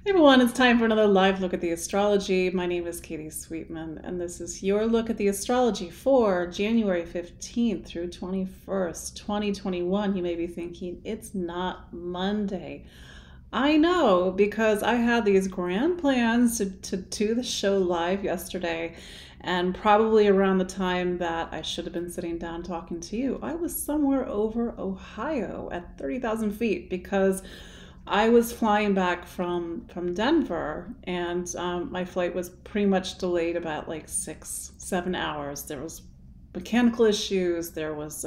Hey everyone, it's time for another live look at the astrology. My name is Katie Sweetman, and this is your look at the astrology for January 15th through 21st, 2021. You may be thinking, it's not Monday. I know, because I had these grand plans to do the show live yesterday, and probably around the time that I should have been sitting down talking to you, I was somewhere over Ohio at 30,000 feet because I was flying back from Denver, and my flight was pretty much delayed about like 6, 7 hours. There was mechanical issues. There was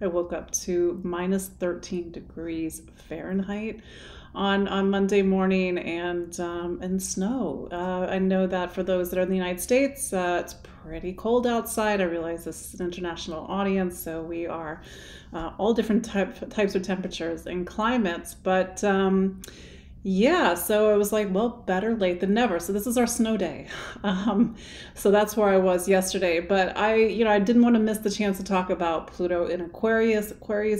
I woke up to minus 13 degrees Fahrenheit on Monday morning, and snow. I know that for those that are in the United States, it's pretty cold outside. I realize this is an international audience, so we are all different types of temperatures and climates, but yeah, so it was like, well, better late than never. So this is our snow day. So that's where I was yesterday. But I didn't want to miss the chance to talk about Pluto in Aquarius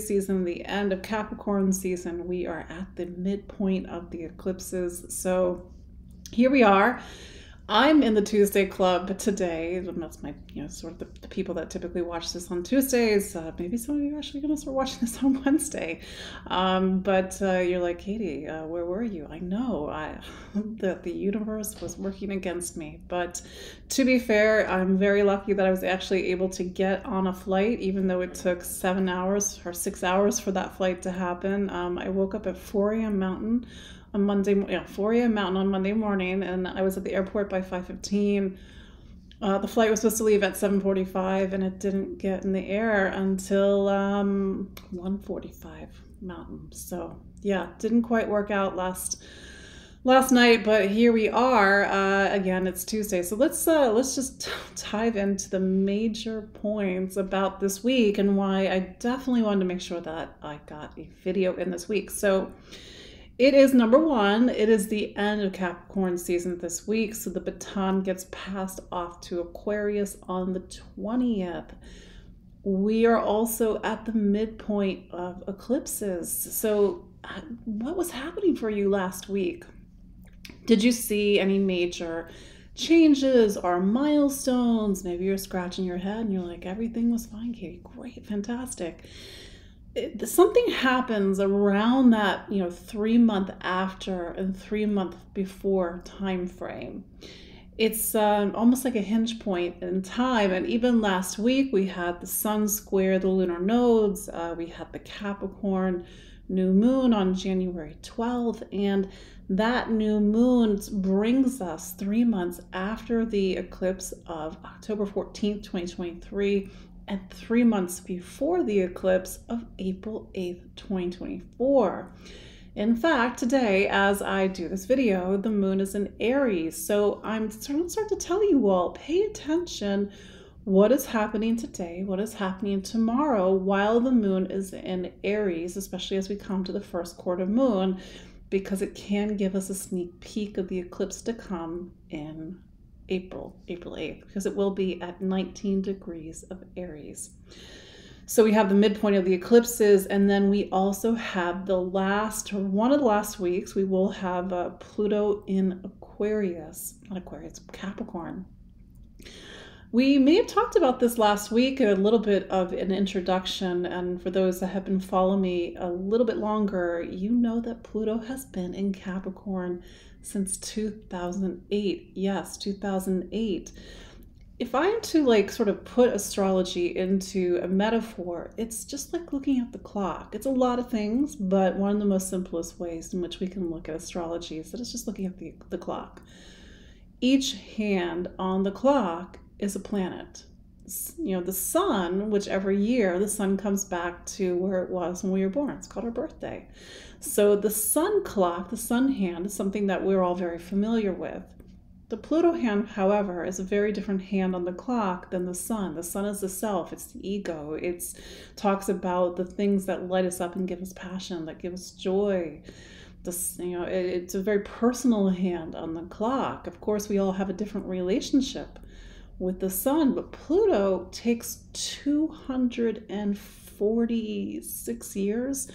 season, the end of Capricorn season. We are at the midpoint of the eclipses. So here we are. I'm in the Tuesday Club today. That's my, sort of the people that typically watch this on Tuesdays. Maybe some of you are actually going to start watching this on Wednesday. But you're like, Katie, where were you? I know that the universe was working against me. But to be fair, I'm very lucky that I was actually able to get on a flight, even though it took 7 hours or 6 hours for that flight to happen. I woke up at 4 a.m. Mountain on 4 a.m. Mountain on Monday morning, and I was at the airport by 5:15. The flight was supposed to leave at 7:45, and it didn't get in the air until 1:45 Mountain. So yeah, didn't quite work out last night, but here we are. Again, it's Tuesday, so let's just dive into the major points about this week and why I definitely wanted to make sure that I got a video in this week. So it is number one, it is the end of Capricorn season this week, so the baton gets passed off to Aquarius on the 20th. We are also at the midpoint of eclipses. So what was happening for you last week? Did you see any major changes or milestones? Maybe you're scratching your head and you're like, everything was fine, Katie. Great, fantastic. Something happens around that 3-month after and 3-month before time frame. It's almost like a hinge point in time. And even last week we had the sun square the lunar nodes. We had the Capricorn new moon on January 12th, and that new moon brings us 3 months after the eclipse of October 14th, 2023, and 3 months before the eclipse of April 8th, 2024. In fact, today, as I do this video, the moon is in Aries. So I'm going to start to tell you all, pay attention what is happening today, what is happening tomorrow while the moon is in Aries, especially as we come to the first quarter moon, because it can give us a sneak peek of the eclipse to come in April 8th, because it will be at 19 degrees of Aries. So we have the midpoint of the eclipses, and then we also have one of the last weeks, we will have Pluto in Capricorn. We may have talked about this last week, a little bit of an introduction, and for those that have been following me a little bit longer, you know that Pluto has been in Capricorn since 2008. Yes, 2008. If I'm to sort of put astrology into a metaphor, it's just like looking at the clock. It's a lot of things, but one of the most simplest ways in which we can look at astrology is that it's just looking at the clock. Each hand on the clock is a planet. The sun, which every year the sun comes back to where it was when we were born. It's called our birthday. So the sun clock, the sun hand, is something that we're all very familiar with. The Pluto hand, however, is a very different hand on the clock than the sun. The sun is the self, it's the ego. It talks about the things that light us up and give us passion, that give us joy. It's a very personal hand on the clock. Of course, we all have a different relationship with the sun, but Pluto takes 246 years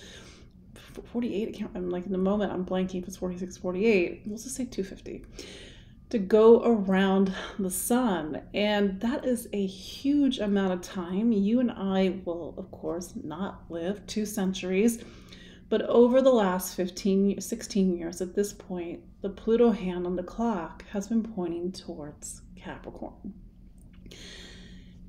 48, I can't, I'm like in the moment, I'm blanking if it's 46, 48, we'll just say 250, to go around the sun. And that is a huge amount of time. You and I will, of course, not live 2 centuries, but over the last 16 years at this point, the Pluto hand on the clock has been pointing towards Capricorn.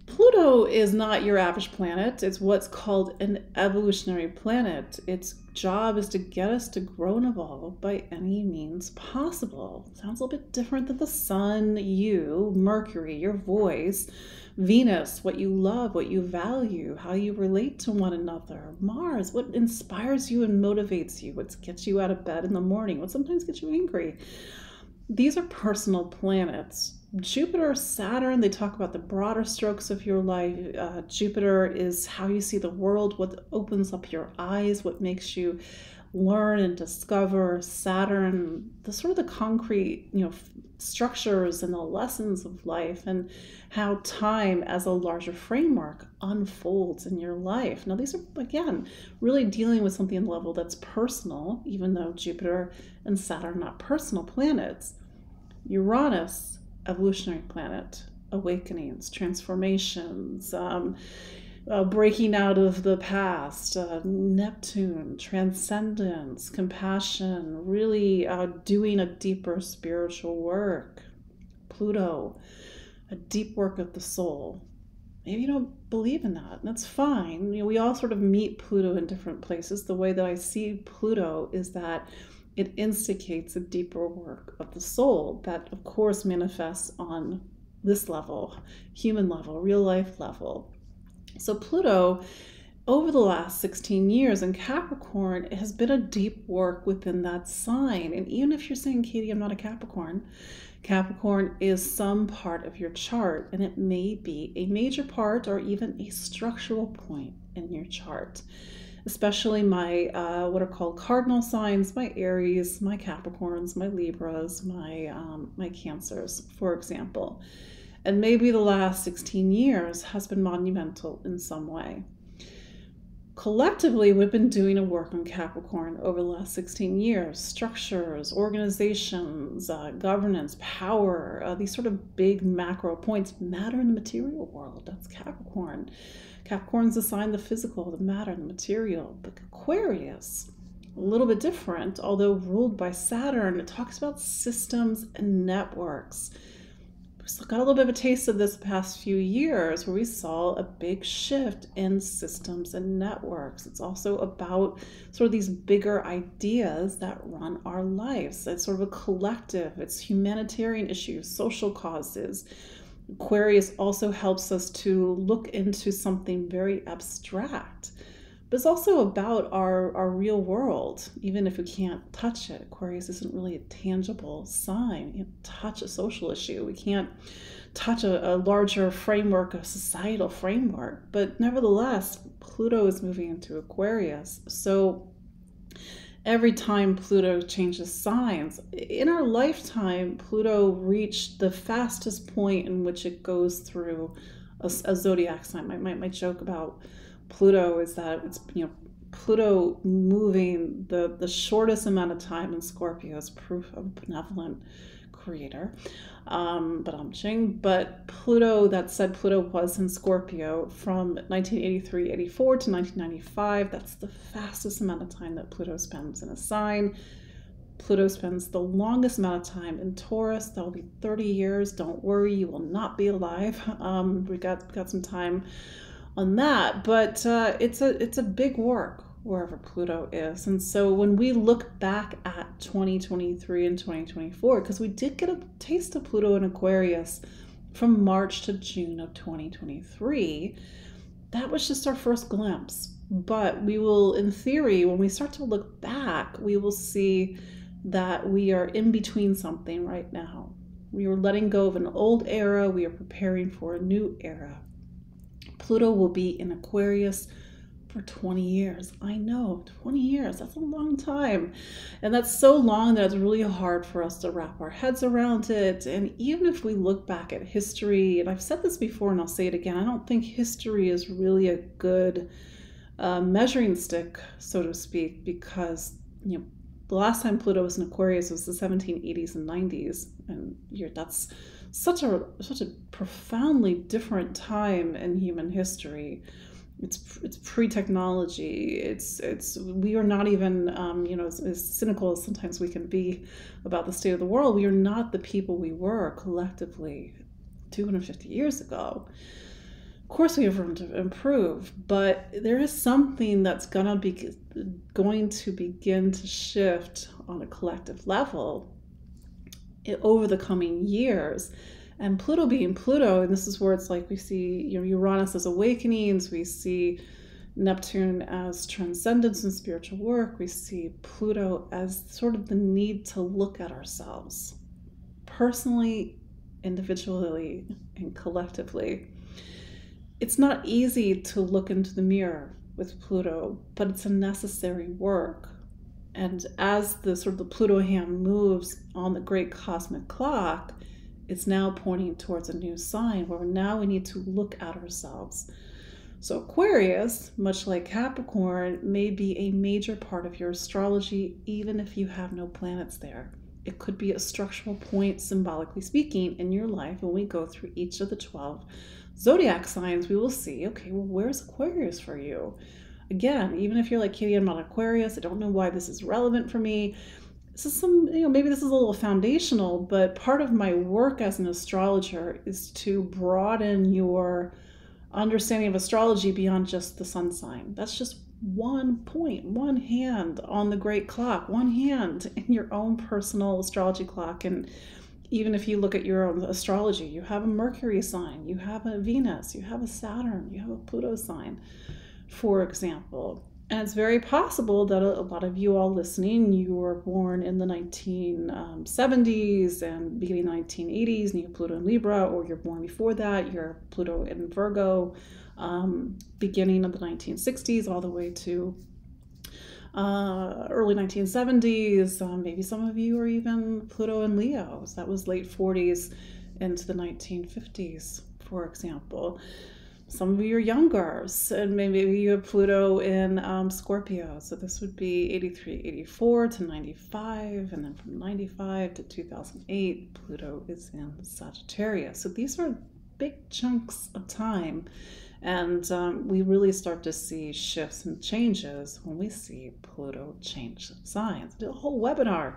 Pluto is not your average planet. It's what's called an evolutionary planet. Its job is to get us to grow and evolve by any means possible. Sounds a little bit different than the sun, you, Mercury, your voice, Venus, what you love, what you value, how you relate to one another, Mars, what inspires you and motivates you, what gets you out of bed in the morning, what sometimes gets you angry. These are personal planets. Jupiter, Saturn, they talk about the broader strokes of your life. Jupiter is how you see the world, what opens up your eyes, what makes you learn and discover. Saturn, the sort of the concrete, structures and the lessons of life, and how time as a larger framework unfolds in your life. Now, these are, again, really dealing with something on the level that's personal, even though Jupiter and Saturn are not personal planets. Uranus, evolutionary planet, awakenings, transformations, breaking out of the past. Neptune, transcendence, compassion, really doing a deeper spiritual work. Pluto, a deep work of the soul. Maybe you don't believe in that, and that's fine. We all sort of meet Pluto in different places. The way that I see Pluto is that it instigates a deeper work of the soul that, of course, manifests on this level, human level, real life level. So Pluto, over the last 16 years in Capricorn, it has been a deep work within that sign. And even if you're saying, Katie, I'm not a Capricorn, Capricorn is some part of your chart, and it may be a major part or even a structural point in your chart. Especially my, what are called cardinal signs, my Aries, my Capricorns, my Libras, my Cancers, for example. And maybe the last 16 years has been monumental in some way. Collectively, we've been doing a work on Capricorn over the last 16 years. Structures, organizations, governance, power, these sort of big macro points matter in the material world. That's Capricorn. Capricorn's the sign, the physical, the matter, the material. But Aquarius, a little bit different, although ruled by Saturn, it talks about systems and networks. We got a little bit of a taste of this the past few years where we saw a big shift in systems and networks. It's also about sort of these bigger ideas that run our lives. It's sort of a collective. It's humanitarian issues, social causes. Aquarius also helps us to look into something very abstract, but it's also about our real world, even if we can't touch it. Aquarius isn't really a tangible sign. We can't touch a social issue. We can't touch a larger framework, a societal framework, but nevertheless, Pluto is moving into Aquarius. So every time Pluto changes signs, in our lifetime, Pluto reached the fastest point in which it goes through a zodiac sign. My joke about Pluto is that it's, Pluto moving the shortest amount of time in Scorpio is proof of a benevolent creator. But Pluto, that said, Pluto was in Scorpio from 1983-84 to 1995. That's the fastest amount of time that Pluto spends in a sign. Pluto spends the longest amount of time in Taurus. That will be 30 years. Don't worry, you will not be alive. We got some time on that, but it's a big work wherever Pluto is. And so when we look back at 2023 and 2024, because we did get a taste of Pluto in Aquarius from March to June of 2023, that was just our first glimpse. But we will, in theory, when we start to look back, we will see that we are in between something right now. We are letting go of an old era. We are preparing for a new era. Pluto will be in Aquarius for 20 years. I know, 20 years, that's a long time. And that's so long that it's really hard for us to wrap our heads around it. And even if we look back at history, and I've said this before and I'll say it again, I don't think history is really a good measuring stick, so to speak, because, the last time Pluto was in Aquarius was the 1780s and 90s, and that's such a profoundly different time in human history. It's pre-technology. We are not even, as cynical as sometimes we can be about the state of the world, we are not the people we were collectively 250 years ago. Of course, we have room to improve, but there is something that's going to begin to shift on a collective level over the coming years. And Pluto being Pluto, and this is where it's like we see, Uranus as awakenings, we see Neptune as transcendence and spiritual work, we see Pluto as sort of the need to look at ourselves personally, individually, and collectively. It's not easy to look into the mirror with Pluto, but it's a necessary work. And as the sort of the Pluto hand moves on the great cosmic clock, it's now pointing towards a new sign where now we need to look at ourselves. So Aquarius, much like Capricorn, may be a major part of your astrology, even if you have no planets there. It could be a structural point, symbolically speaking, in your life. When we go through each of the 12 zodiac signs, we will see, okay, well, where's Aquarius for you? Again, even if you're like, Katie, I'm not Aquarius, I don't know why this is relevant for me. This is maybe this is a little foundational, but part of my work as an astrologer is to broaden your understanding of astrology beyond just the sun sign. That's just one point, one hand on the great clock, one hand in your own personal astrology clock. And even if you look at your own astrology, you have a Mercury sign, you have a Venus, you have a Saturn, you have a Pluto sign, for example. And it's very possible that a lot of you all listening, you were born in the 1970s and beginning 1980s, and you have Pluto in Libra, or you're born before that, you're Pluto in Virgo, beginning of the 1960s all the way to early 1970s. Maybe some of you are even Pluto in Leo. So that was late 40s into the 1950s, for example. Some of you are younger, and maybe you have Pluto in Scorpio. So this would be 83, 84 to 95, and then from 95 to 2008, Pluto is in Sagittarius. So these are big chunks of time. And we really start to see shifts and changes when we see Pluto change signs. I did a whole webinar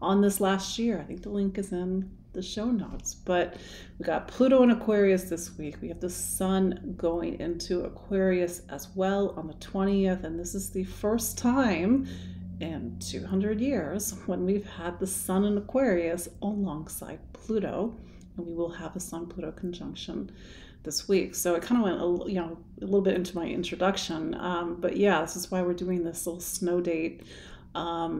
on this last year. I think the link is in the show notes. But we got Pluto in Aquarius this week. We have the sun going into Aquarius as well on the 20th. And this is the first time in 200 years when we've had the sun in Aquarius alongside Pluto. And we will have a sun-Pluto conjunction this week. So it kind of went a little bit into my introduction. But yeah, this is why we're doing this little snow date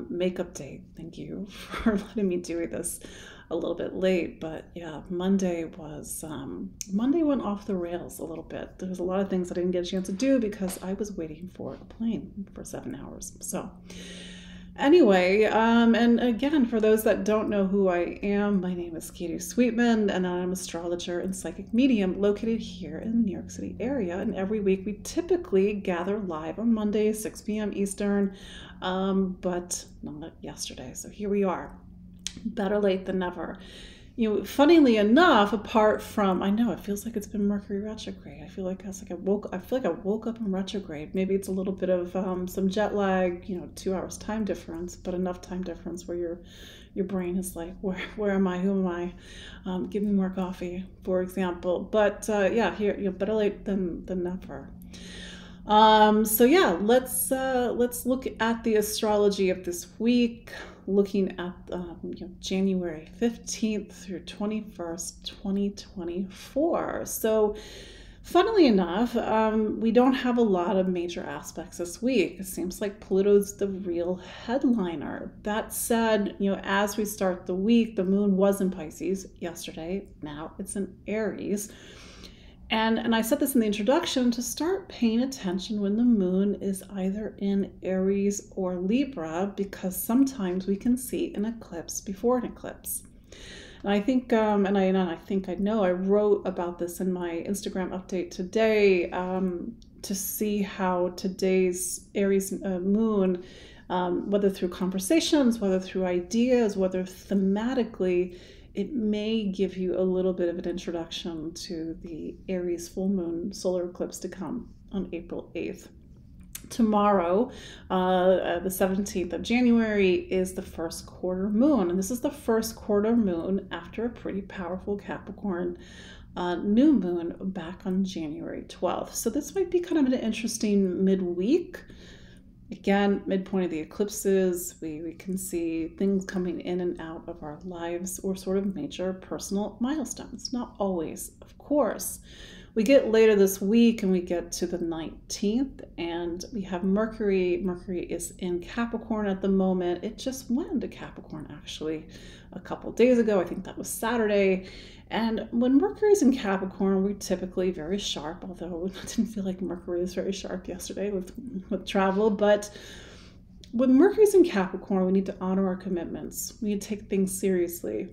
makeup date. Thank you for letting me do this a little bit late. But yeah, Monday went off the rails a little bit. There was a lot of things I didn't get a chance to do because I was waiting for a plane for 7 hours. So anyway, and again, for those that don't know who I am, my name is Katie Sweetman, and I'm an astrologer and psychic medium located here in the New York City area. And every week we typically gather live on Monday, 6 p.m. Eastern, but not yesterday. So here we are. Better late than never. Funnily enough, apart from, I know it feels like it's been Mercury retrograde. I feel like I woke up in retrograde. Maybe it's a little bit of some jet lag, 2 hours time difference, but enough time difference where your brain is like, where am I? Who am I? Give me more coffee, for example. But yeah, here, better late than never. So yeah, let's look at the astrology of this week, looking at January 15th through 21st, 2024. So funnily enough, we don't have a lot of major aspects this week. It seems like Pluto's the real headliner. That said, as we start the week, the moon was in Pisces yesterday. Now it's in Aries. And I said this in the introduction, to start paying attention when the moon is either in Aries or Libra, because sometimes we can see an eclipse before an eclipse. And I think, I wrote about this in my Instagram update today. to see how today's Aries moon, whether through conversations, whether through ideas, whether thematically, it may give you a little bit of an introduction to the Aries full moon solar eclipse to come on April 8th. Tomorrow, the 17th of January, is the first quarter moon. And this is the first quarter moon after a pretty powerful Capricorn new moon back on January 12th. So this might be kind of an interesting midweek. Again, midpoint of the eclipses, we can see things coming in and out of our lives or sort of major personal milestones. Not always, of course. We get later this week and we get to the 19th and we have Mercury. Mercury is in Capricorn at the moment. It just went into Capricorn actually a couple days ago. I think that was Saturday. And when Mercury's in Capricorn, we're typically very sharp, although I didn't feel like Mercury was very sharp yesterday with travel. But when Mercury's in Capricorn, we need to honor our commitments. We need to take things seriously.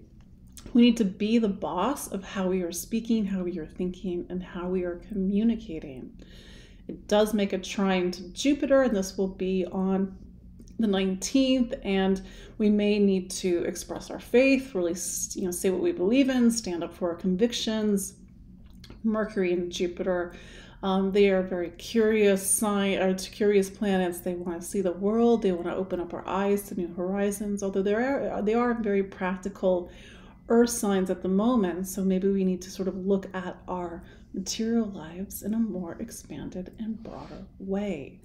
We need to be the boss of how we are speaking, how we are thinking, and how we are communicating. It does make a trine to Jupiter, and this will be on the 19th, and we may need to express our faith, really, say what we believe in, stand up for our convictions. Mercury and Jupiter, they are very curious curious planets. They want to see the world. They want to open up our eyes to new horizons, although they are very practical earth signs at the moment. So maybe we need to sort of look at our material lives in a more expanded and broader way.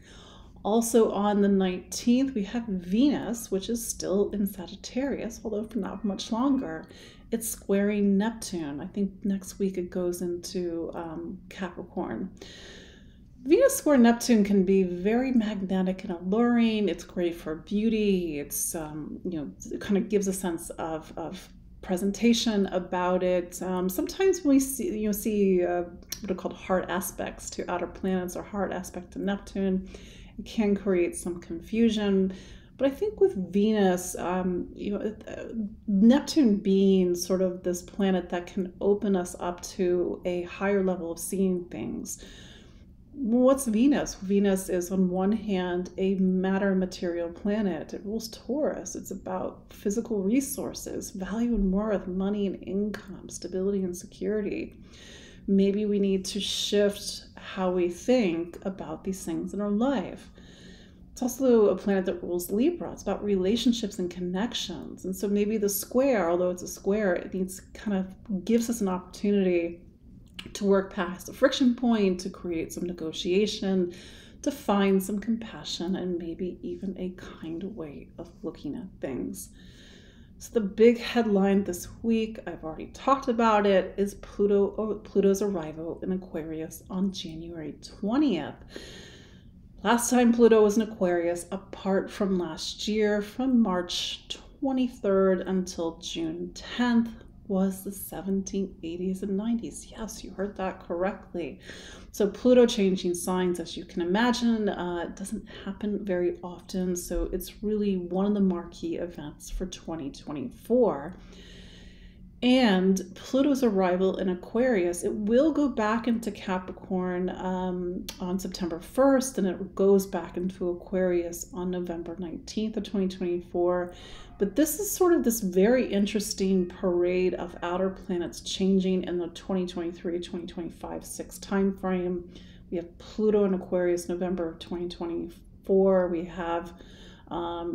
Also on the 19th, we have Venus, which is still in Sagittarius, although for not much longer. It's squaring Neptune. I think next week it goes into Capricorn. Venus square Neptune can be very magnetic and alluring. It's great for beauty. It's, it kind of gives a sense of presentation about it. Sometimes when we see what are called hard aspects to outer planets or hard aspect to Neptune, it can create some confusion. But I think with Venus, Neptune being sort of this planet that can open us up to a higher level of seeing things. What's Venus? Venus is on one hand a matter material planet. It rules Taurus. It's about physical resources, value and worth, money and income, stability and security. Maybe we need to shift how we think about these things in our life. It's also a planet that rules Libra. It's about relationships and connections. And so maybe the square, although it's a square, it kind of gives us an opportunity to work past a friction point, to create some negotiation, to find some compassion, and maybe even a kind way of looking at things. So the big headline this week, I've already talked about it, is Pluto's arrival in Aquarius on January 20th. Last time Pluto was in Aquarius, apart from last year, from March 23rd until June 10th, was the 1780s and 90s. Yes, you heard that correctly. So Pluto changing signs, as you can imagine, doesn't happen very often. So it's really one of the marquee events for 2024. And Pluto's arrival in Aquarius, it will go back into Capricorn on September 1st, and it goes back into Aquarius on November 19th of 2024. But this is sort of this very interesting parade of outer planets changing in the 2023-2025 6 time frame. We have Pluto in Aquarius, November of 2024. We have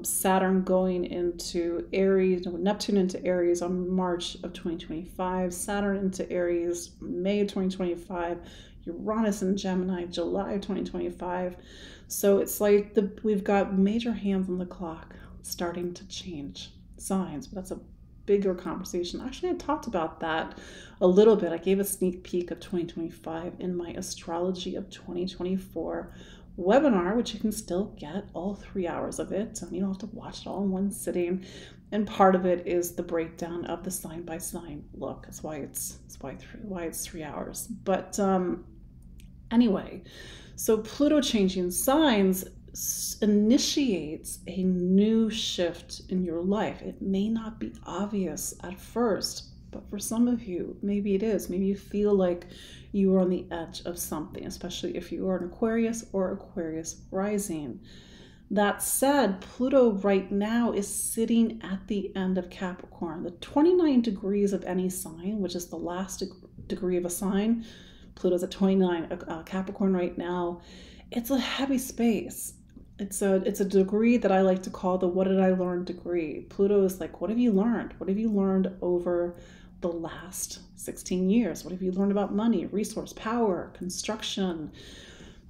Saturn going into Aries, Neptune into Aries on March of 2025, Saturn into Aries, May of 2025, Uranus in Gemini, July of 2025. So it's like we've got major hands on the clock starting to change signs, but that's a bigger conversation. Actually, I talked about that a little bit. I gave a sneak peek of 2025 in my Astrology of 2024 webinar, which you can still get all 3 hours of it. You don't have to watch it all in one sitting. And part of it is the breakdown of the sign by sign look. That's why it's 3 hours. But anyway, so Pluto changing signs initiates a new shift in your life. It may not be obvious at first, but for some of you, maybe it is. Maybe you feel like you are on the edge of something, especially if you are an Aquarius or Aquarius rising. That said, Pluto right now is sitting at the end of Capricorn, the 29 degrees of any sign, which is the last degree of a sign. Pluto's at 29, Capricorn right now. It's a heavy space. It's a degree that I like to call the what did I learn degree. Pluto is like, what have you learned? What have you learned over the last 16 years? What have you learned about money, resource, power, construction?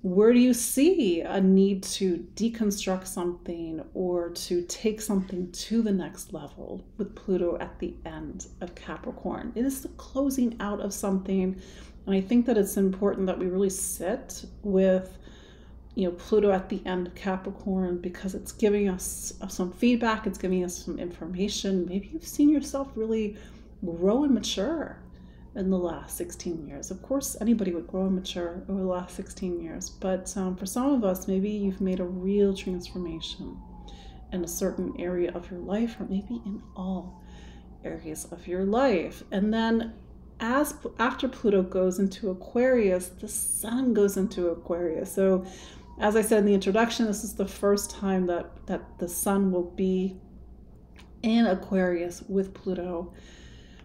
Where do you see a need to deconstruct something or to take something to the next level with Pluto at the end of Capricorn? It is the closing out of something. And I think that it's important that we really sit with, Pluto at the end of Capricorn, because it's giving us some feedback. It's giving us some information. Maybe you've seen yourself really grow and mature in the last 16 years. Of course, anybody would grow and mature over the last 16 years. But for some of us, maybe you've made a real transformation in a certain area of your life, or maybe in all areas of your life. And then after Pluto goes into Aquarius, the sun goes into Aquarius. So as I said in the introduction, this is the first time that the sun will be in Aquarius with Pluto,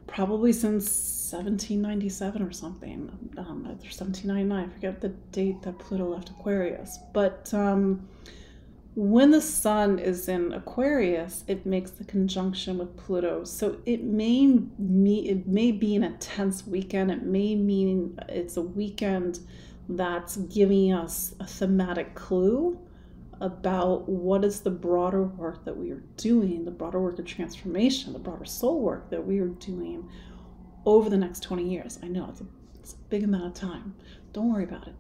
probably since 1797 or something, or 1799. I forget the date that Pluto left Aquarius. But when the sun is in Aquarius, it makes the conjunction with Pluto. So it may be an intense weekend. It may mean it's a weekend that's giving us a thematic clue about what is the broader work that we are doing, the broader work of transformation, the broader soul work that we are doing over the next 20 years. I know it's a big amount of time. Don't worry about it.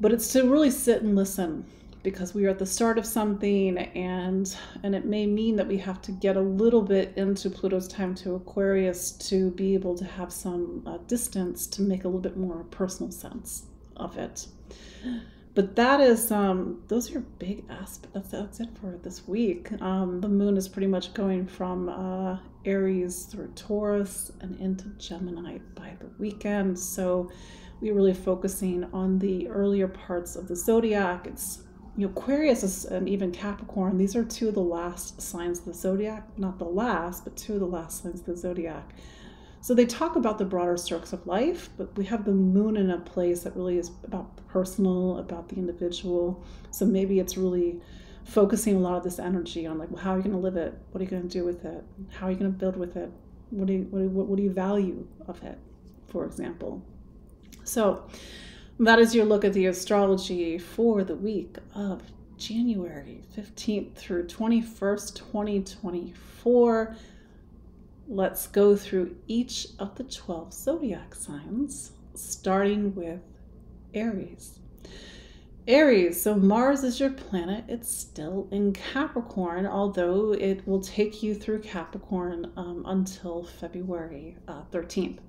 But it's to really sit and listen, because we are at the start of something, and it may mean that we have to get a little bit into Pluto's time to Aquarius to be able to have some distance to make a little bit more personal sense of it. But that is, those are your big aspects. That's it for this week. The moon is pretty much going from Aries through Taurus and into Gemini by the weekend. So we're really focusing on the earlier parts of the zodiac. It's, Aquarius and even Capricorn. These are two of the last signs of the zodiac. Not the last, but two of the last signs of the zodiac. So they talk about the broader strokes of life, but we have the moon in a place that really is about the personal, about the individual. So maybe it's really focusing a lot of this energy on, like, well, how are you going to live it? What are you going to do with it? How are you going to build with it? What do you value of it, for example? So that is your look at the astrology for the week of January 15th through 21st, 2024. Let's go through each of the 12 zodiac signs, starting with Aries. Aries, so Mars is your planet. It's still in Capricorn, although it will take you through Capricorn until February 13th.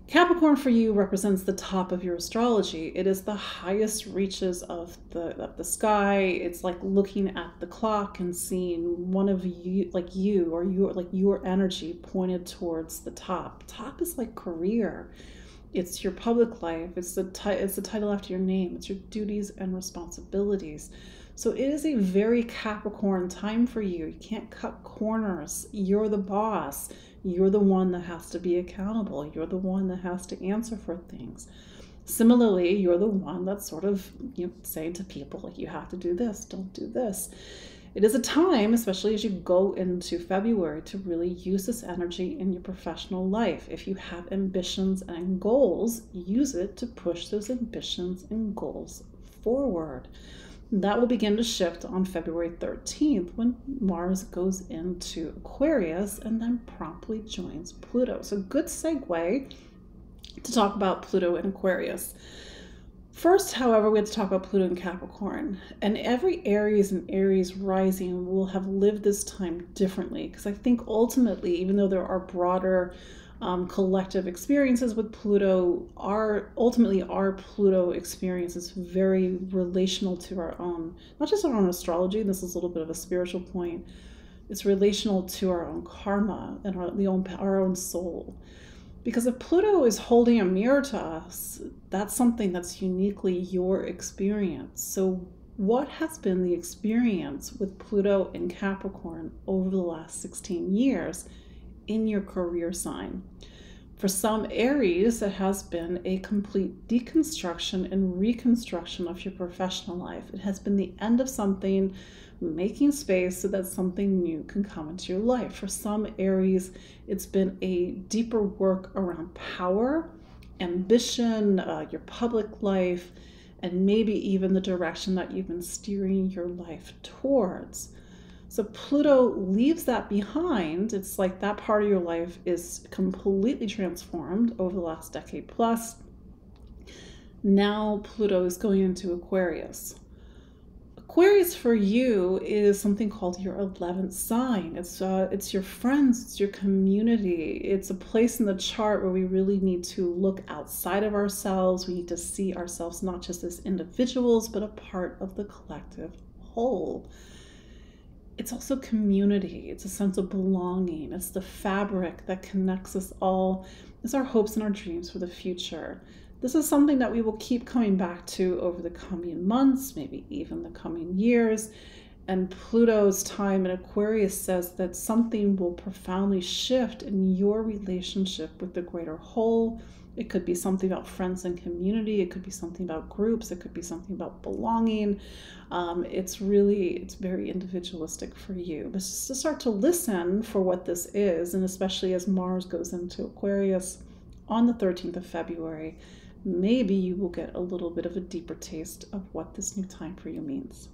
Capricorn for you represents the top of your astrology. It is the highest reaches of the sky. It's like looking at the clock and seeing one of you, your energy pointed towards the top. Top is like career. It's your public life. It's the title after your name. It's your duties and responsibilities. So it is a very Capricorn time for you. You can't cut corners. You're the boss. You're the one that has to be accountable. You're the one that has to answer for things. Similarly, you're the one that's sort of saying to people, like, you have to do this, don't do this. It is a time, especially as you go into February, to really use this energy in your professional life. If you have ambitions and goals, use it to push those ambitions and goals forward. That will begin to shift on February 13th when Mars goes into Aquarius and then promptly joins Pluto. So good segue to talk about Pluto in Aquarius. First, however, we have to talk about Pluto in Capricorn. And every Aries and Aries rising will have lived this time differently, because I think ultimately, even though there are broader collective experiences with Pluto, our Pluto experience is very relational to our own, not just our own astrology. This is a little bit of a spiritual point, It's relational to our own karma and our own soul. Because if Pluto is holding a mirror to us, that's something that's uniquely your experience. So what has been the experience with Pluto in Capricorn over the last 16 years in your career sign? For some Aries, it has been a complete deconstruction and reconstruction of your professional life. It has been the end of something, making space so that something new can come into your life. For some Aries, it's been a deeper work around power, ambition, your public life, and maybe even the direction that you've been steering your life towards. So Pluto leaves that behind. It's like that part of your life is completely transformed over the last decade plus. Now Pluto is going into Aquarius. Aquarius for you is something called your 11th sign. It's your friends, it's your community. It's a place in the chart where we really need to look outside of ourselves. We need to see ourselves not just as individuals, but a part of the collective whole. It's also community. It's a sense of belonging. It's the fabric that connects us all. It's our hopes and our dreams for the future. This is something that we will keep coming back to over the coming months, maybe even the coming years. And Pluto's time in Aquarius says that something will profoundly shift in your relationship with the greater whole. It could be something about friends and community. It could be something about groups. It could be something about belonging. It's very individualistic for you. But just to start to listen for what this is, and especially as Mars goes into Aquarius on the 13th of February, maybe you will get a little bit of a deeper taste of what this new time for you means.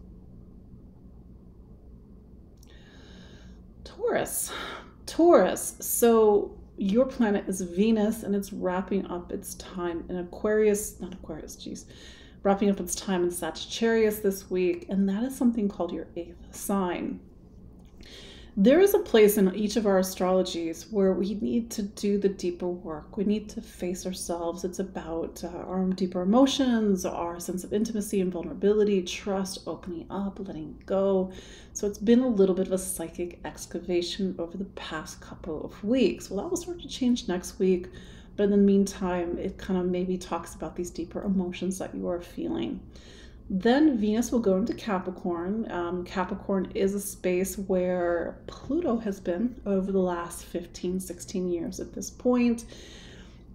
Taurus. So your planet is Venus, and it's wrapping up its time in wrapping up its time in Sagittarius this week, and that is something called your 8th sign. There is a place in each of our astrologies where we need to do the deeper work. We need to face ourselves. It's about our deeper emotions, our sense of intimacy and vulnerability, trust, opening up, letting go. So it's been a little bit of a psychic excavation over the past couple of weeks. Well, that will start to change next week. But in the meantime, it kind of maybe talks about these deeper emotions that you are feeling. Then Venus will go into Capricorn. Capricorn is a space where Pluto has been over the last 15, 16 years at this point.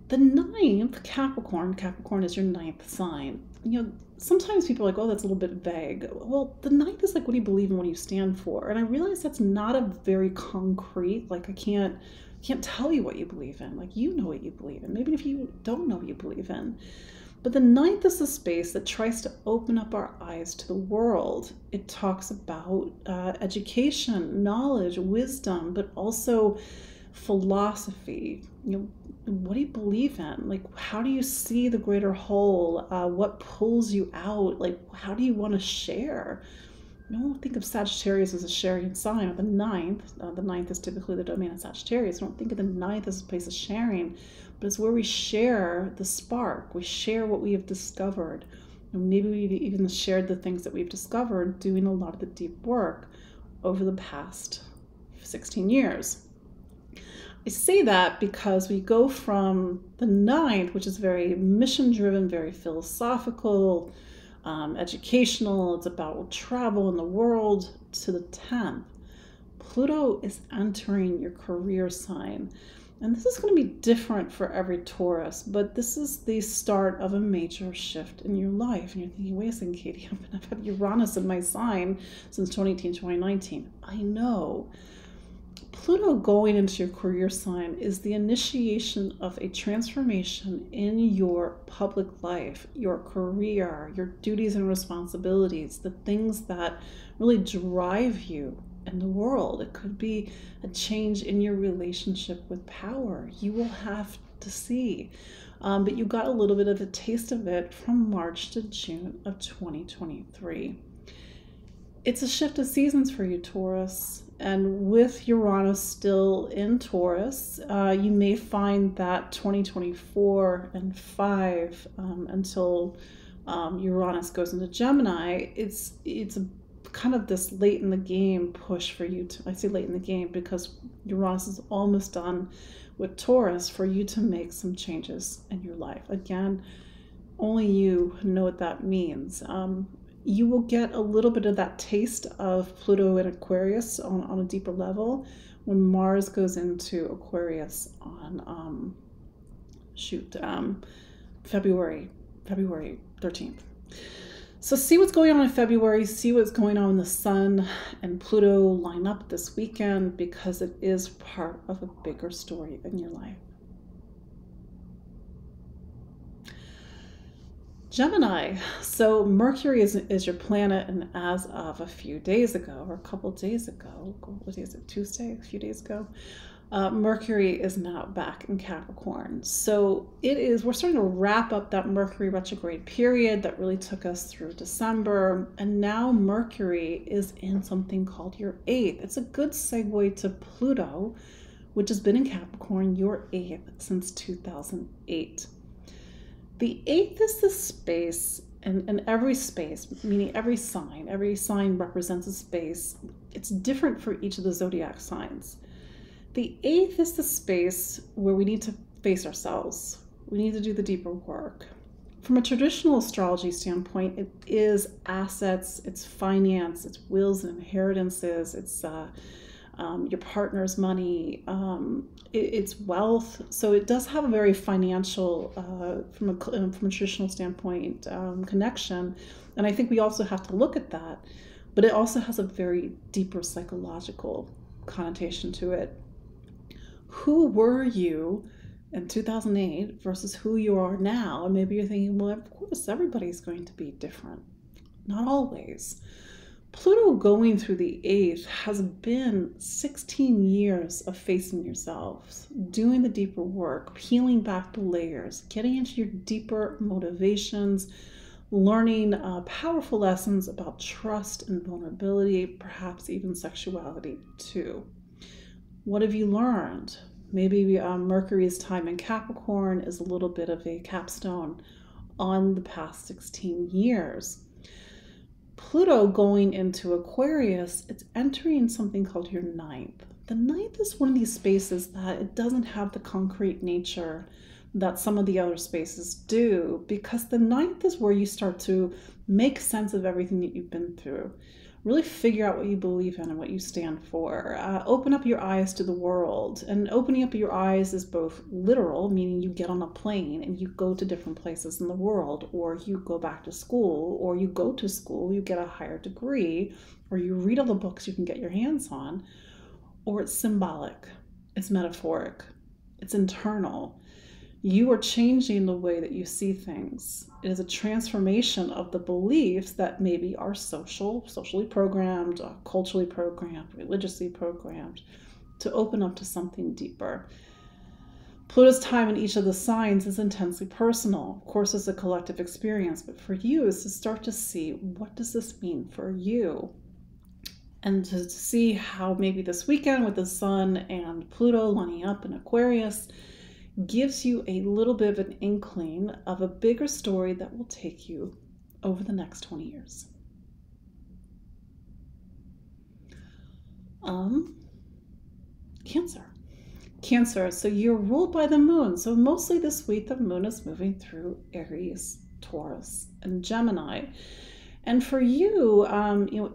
The 9th, Capricorn is your 9th sign. You know, sometimes people are like, oh, that's a little bit vague. Well, the 9th is like, what do you believe in, what do you stand for? And I realize that's not a very concrete, like I can't tell you what you believe in. Like, you know what you believe in. Maybe if you don't know what you believe in. But the 9th is a space that tries to open up our eyes to the world. It talks about education, knowledge, wisdom, but also philosophy. You know, what do you believe in? Like, how do you see the greater whole? What pulls you out? Like, how do you want to share? You don't think of Sagittarius as a sharing sign. The 9th is typically the domain of Sagittarius. Don't think of the 9th as a place of sharing, but it's where we share the spark. We share what we have discovered. And maybe we've even shared the things that we've discovered doing a lot of the deep work over the past 16 years. I say that because we go from the 9th, which is very mission-driven, very philosophical, educational, it's about travel in the world, to the 10th. Pluto is entering your career sign. And this is going to be different for every Taurus, but this is the start of a major shift in your life. And you're thinking, wait a second, Katie, I've had Uranus in my sign since 2018, 2019. I know. Pluto going into your career sign is the initiation of a transformation in your public life, your career, your duties and responsibilities, the things that really drive you in the world. It could be a change in your relationship with power. You will have to see. But you got a little bit of a taste of it from March to June of 2023. It's a shift of seasons for you, Taurus. And with Uranus still in Taurus, you may find that 2024 and 5 until Uranus goes into Gemini, it's a kind of this late in the game push for you to, I say late in the game because Uranus is almost done with Taurus, for you to make some changes in your life. Again, only you know what that means. You will get a little bit of that taste of Pluto and Aquarius on a deeper level when Mars goes into Aquarius on February 13th. So see what's going on in February, see what's going on when the Sun and Pluto line up this weekend, because it is part of a bigger story in your life. Gemini. So Mercury is your planet, and as of a few days ago, or a couple days ago, what day is it, Tuesday, a few days ago, Mercury is now back in Capricorn. So we're starting to wrap up that Mercury retrograde period that really took us through December. And now Mercury is in something called your 8th. It's a good segue to Pluto, which has been in Capricorn, your 8th, since 2008. The 8th is the space, and every space, meaning every sign represents a space. It's different for each of the zodiac signs. The 8th is the space where we need to face ourselves. We need to do the deeper work. From a traditional astrology standpoint, it is assets, it's finance, it's wills and inheritances, it's your partner's money, it's wealth. So it does have a very financial, from a traditional standpoint, connection. And I think we also have to look at that. But it also has a very deeper psychological connotation to it. Who were you in 2008 versus who you are now? And maybe you're thinking, well, of course, everybody's going to be different. Not always. Pluto going through the 8th has been 16 years of facing yourselves, doing the deeper work, peeling back the layers, getting into your deeper motivations, learning powerful lessons about trust and vulnerability, perhaps even sexuality too. What have you learned? Maybe Mercury's time in Capricorn is a little bit of a capstone on the past 16 years. Pluto going into Aquarius, it's entering something called your 9th. The 9th is one of these spaces that it doesn't have the concrete nature that some of the other spaces do, because the 9th is where you start to make sense of everything that you've been through. Really figure out what you believe in and what you stand for. Open up your eyes to the world. And opening up your eyes is both literal, meaning you get on a plane and you go to different places in the world, or you go back to school, or you go to school, you get a higher degree, or you read all the books you can get your hands on, or it's symbolic, it's metaphoric, it's internal. You are changing the way that you see things. It is a transformation of the beliefs that maybe are socially programmed, culturally programmed, religiously programmed, to open up to something deeper. Pluto's time in each of the signs is intensely personal. Of course, it's a collective experience, but for you is to start to see, what does this mean for you? And to see how maybe this weekend with the Sun and Pluto lining up in Aquarius gives you a little bit of an inkling of a bigger story that will take you over the next 20 years. Cancer. So you're ruled by the moon. So mostly this week, the moon is moving through Aries, Taurus, and Gemini. And for you,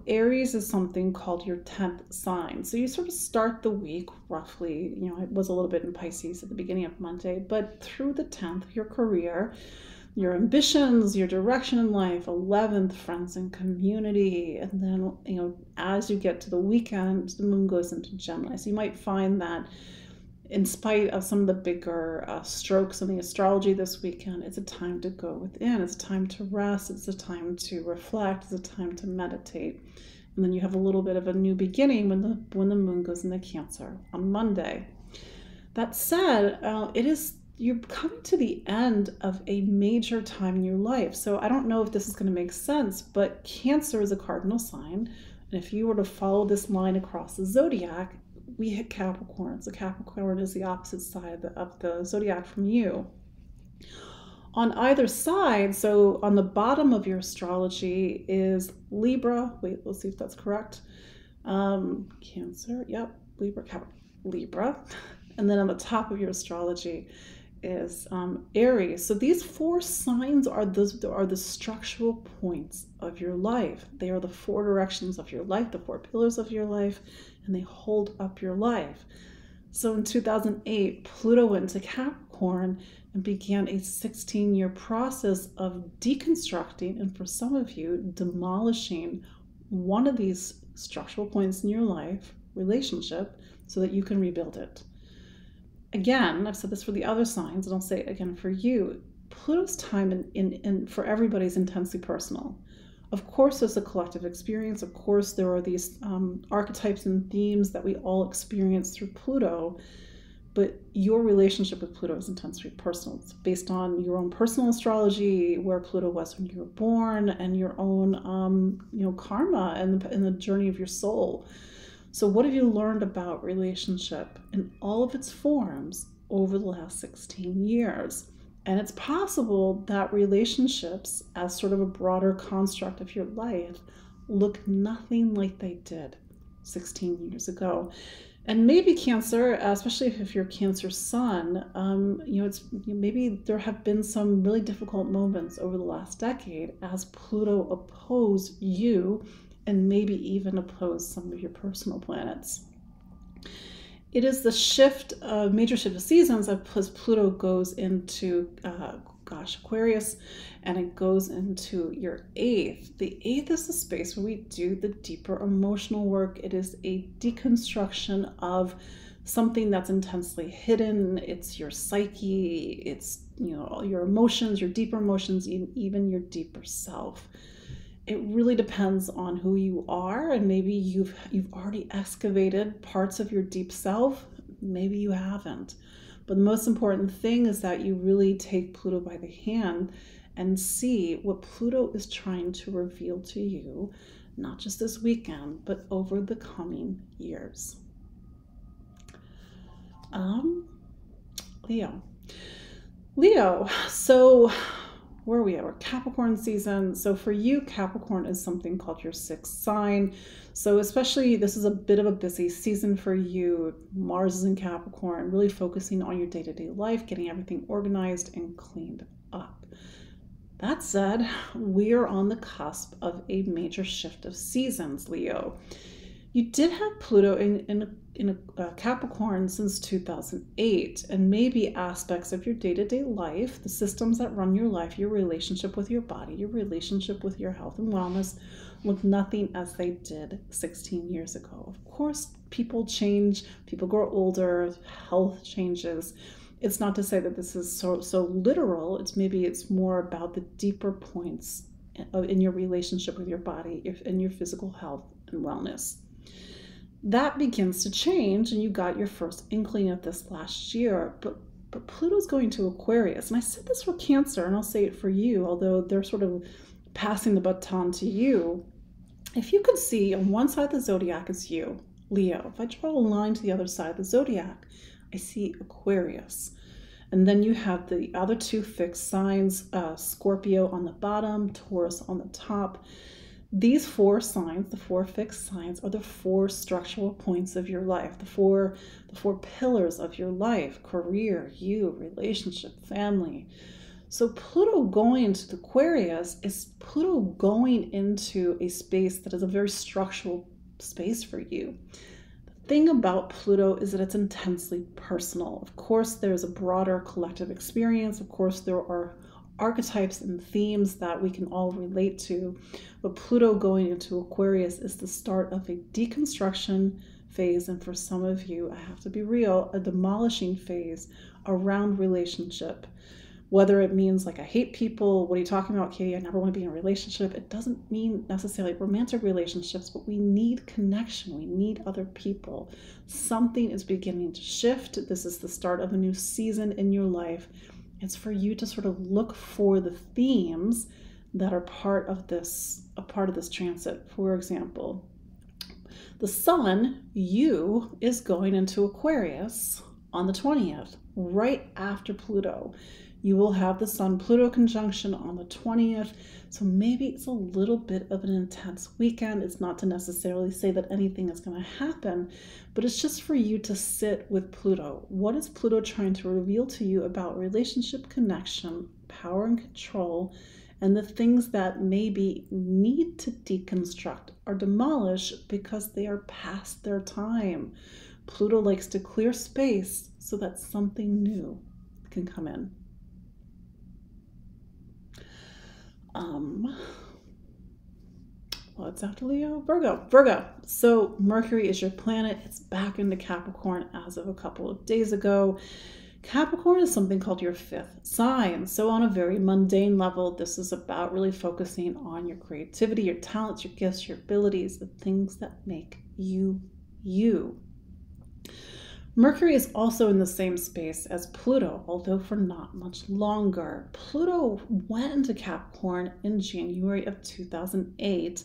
Aries is something called your 10th sign. So you sort of start the week roughly, it was a little bit in Pisces at the beginning of Monday, but through the 10th, your career, your ambitions, your direction in life, 11th, friends and community. And then, as you get to the weekend, the moon goes into Gemini. So you might find that in spite of some of the bigger strokes in the astrology this weekend, it's a time to go within. It's a time to rest. It's a time to reflect. It's a time to meditate. And then you have a little bit of a new beginning when the moon goes into Cancer on Monday. That said, you're coming to the end of a major time in your life. So I don't know if this is going to make sense, but Cancer is a cardinal sign. And if you were to follow this line across the zodiac, we hit Capricorn. So Capricorn is the opposite side of the zodiac from you. On either side, so on the bottom of your astrology is Libra. Wait, let's see if that's correct. Cancer, yep, Libra, Libra. And then on the top of your astrology is Aries. So these 4 signs are the structural points of your life. They are the 4 directions of your life, the 4 pillars of your life, and they hold up your life. So in 2008, Pluto went to Capricorn and began a 16-year process of deconstructing, and for some of you, demolishing one of these structural points in your life, relationship, so that you can rebuild it. Again, I've said this for the other signs, and I'll say it again for you. Pluto's time for everybody is intensely personal. Of course, there's a collective experience. Of course, there are these archetypes and themes that we all experience through Pluto, but your relationship with Pluto is intensely personal. It's based on your own personal astrology, where Pluto was when you were born, and your own karma and the journey of your soul. So what have you learned about relationship in all of its forms over the last 16 years? And it's possible that relationships, as sort of a broader construct of your life, look nothing like they did 16 years ago. And maybe Cancer, especially if you're Cancer sun, maybe there have been some really difficult moments over the last decade as Pluto opposed you, and maybe even oppose some of your personal planets. It is the major shift of seasons as Pluto goes into, Aquarius, and it goes into your 8th. The 8th is the space where we do the deeper emotional work. It is a deconstruction of something that's intensely hidden. It's your psyche, it's your emotions, your deeper emotions, even your deeper self. It really depends on who you are, and maybe you've already excavated parts of your deep self. Maybe you haven't. But the most important thing is that you really take Pluto by the hand and see what Pluto is trying to reveal to you, not just this weekend, but over the coming years. Leo. So where are we at? We're Capricorn season. So for you, Capricorn is something called your 6th sign. So especially this is a bit of a busy season for you. Mars is in Capricorn, really focusing on your day-to-day life, getting everything organized and cleaned up. That said, we are on the cusp of a major shift of seasons, Leo. You did have Pluto in Capricorn since 2008, and maybe aspects of your day-to-day life, the systems that run your life, your relationship with your body, your relationship with your health and wellness, look nothing as they did 16 years ago. Of course, people change, people grow older, health changes. It's not to say that this is so literal. It's more about the deeper points in your relationship with your body and your physical health and wellness. That begins to change, and you got your first inkling of this last year, but Pluto's going to Aquarius. And I said this for Cancer, and I'll say it for you, although they're sort of passing the baton to you. If you could see on one side of the zodiac is you, Leo. If I draw a line to the other side of the zodiac, I see Aquarius. And then you have the other 2 fixed signs, Scorpio on the bottom, Taurus on the top. These 4 signs, the 4 fixed signs, are the 4 structural points of your life, the four pillars of your life: career, you, relationship, family. So Pluto going into Aquarius is Pluto going into a space that is a very structural space for you. The thing about Pluto is that it's intensely personal. Of course, there's a broader collective experience. Of course, there are archetypes and themes that we can all relate to, but Pluto going into Aquarius is the start of a deconstruction phase, and for some of you, I have to be real, a demolishing phase around relationship. Whether it means like, I hate people, what are you talking about, Katie? I never want to be in a relationship. It doesn't mean necessarily romantic relationships, but we need connection. We need other people. Something is beginning to shift. This is the start of a new season in your life. It's for you to sort of look for the themes that are a part of this transit. For example, the sun, you, is going into Aquarius on the 20th, right after Pluto. You will have the Sun-Pluto conjunction on the 20th. So maybe it's a little bit of an intense weekend. It's not to necessarily say that anything is going to happen, but it's just for you to sit with Pluto. What is Pluto trying to reveal to you about relationship, connection, power and control, and the things that maybe need to deconstruct or demolish because they are past their time? Pluto likes to clear space so that something new can come in. What's after Leo? Virgo. So Mercury is your planet. It's back into Capricorn as of a couple of days ago. Capricorn is something called your fifth sign. So on a very mundane level, this is about really focusing on your creativity, your talents, your gifts, your abilities, the things that make you, you. Mercury is also in the same space as Pluto, although for not much longer. Pluto went into Capricorn in January of 2008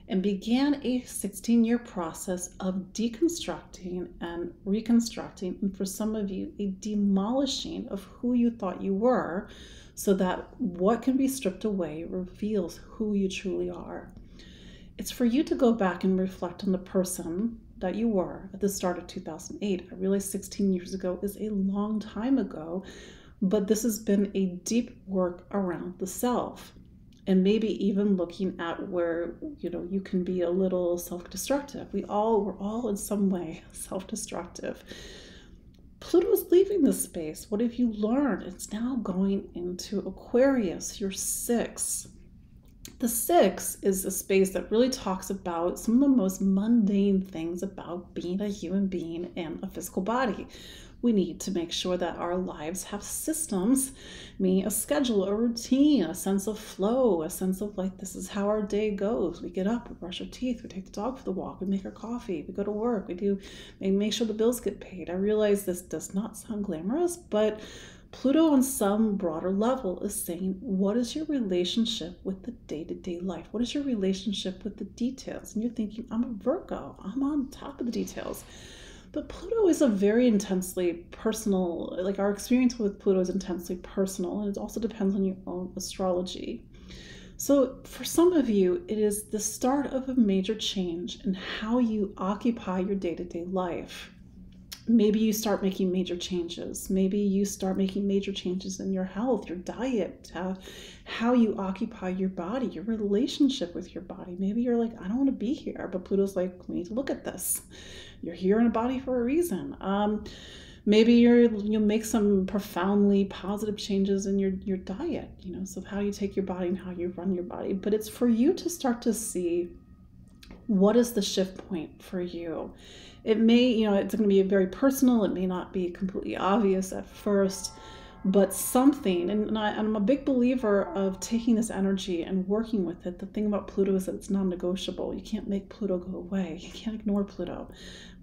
and began a 16-year process of deconstructing and reconstructing, and for some of you, a demolishing of who you thought you were, so that what can be stripped away reveals who you truly are. It's for you to go back and reflect on the person that you were at the start of 2008. I realize 16 years ago is a long time ago, but this has been a deep work around the self, and maybe even looking at where, you can be a little self-destructive. We're all in some way self-destructive. Pluto's leaving this space. What have you learned? It's now going into Aquarius, your sixth. The sixth is a space that really talks about some of the most mundane things about being a human being and a physical body. We need to make sure that our lives have systems, meaning a schedule, a routine, a sense of flow, a sense of like, this is how our day goes. We get up, we brush our teeth, we take the dog for the walk, we make our coffee, we go to work, we make sure the bills get paid. I realize this does not sound glamorous, but Pluto on some broader level is saying, what is your relationship with the day-to-day life? What is your relationship with the details? And you're thinking, I'm a Virgo, I'm on top of the details. But Pluto is a very intensely personal, like our experience with Pluto is intensely personal, and it also depends on your own astrology. So for some of you, it is the start of a major change in how you occupy your day-to-day life. Maybe you start making major changes. Maybe you start making major changes in your health, your diet, how you occupy your body, your relationship with your body. Maybe you're like, I don't want to be here, but Pluto's like, we need to look at this. You're here in a body for a reason. Maybe you'll make some profoundly positive changes in your diet, so how you take your body and how you run your body. But it's for you to start to see, what is the shift point for you? It may, it's going to be very personal. It may not be completely obvious at first, but something, and I'm a big believer of taking this energy and working with it. The thing about Pluto is that it's non-negotiable. You can't make Pluto go away. You can't ignore Pluto,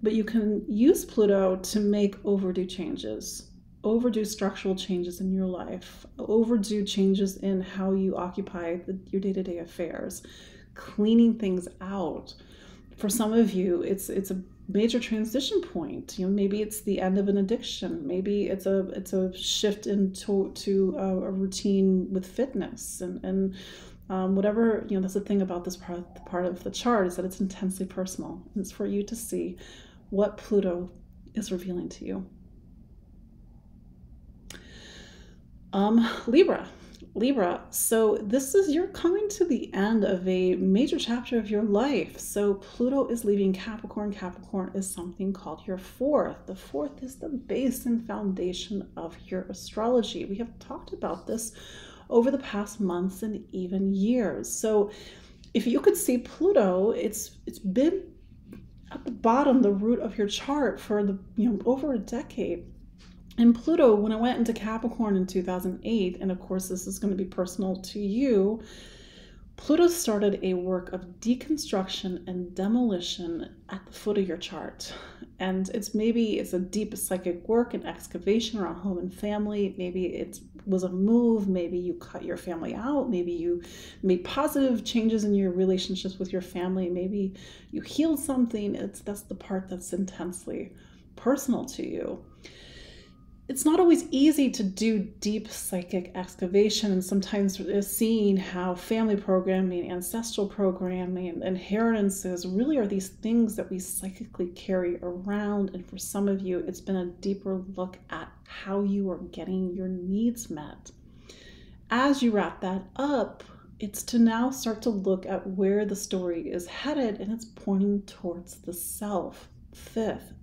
but you can use Pluto to make overdue changes, overdue structural changes in your life, overdue changes in how you occupy your day-to-day affairs, cleaning things out. For some of you, it's a major transition point. Maybe it's the end of an addiction. Maybe it's a shift into a routine with fitness and whatever. That's the thing about this part of the chart, is that it's intensely personal. And it's for you to see what Pluto is revealing to you. Libra, so you're coming to the end of a major chapter of your life. So Pluto is leaving Capricorn. Capricorn is something called your fourth. The fourth is the base and foundation of your astrology. We have talked about this over the past months and even years. So if you could see Pluto, it's been at the bottom, the root of your chart for over a decade. And Pluto, when I went into Capricorn in 2008, and of course this is going to be personal to you, Pluto started a work of deconstruction and demolition at the foot of your chart. And it's a deep psychic work and excavation around home and family. Maybe it was a move. Maybe you cut your family out. Maybe you made positive changes in your relationships with your family. Maybe you healed something. That's the part that's intensely personal to you. it's not always easy to do deep psychic excavation, and sometimes seeing how family programming, ancestral programming, and inheritances really are these things that we psychically carry around. And for some of you, it's been a deeper look at how you are getting your needs met. As you wrap that up, it's to now start to look at where the story is headed, and it's pointing towards the self. Fifth,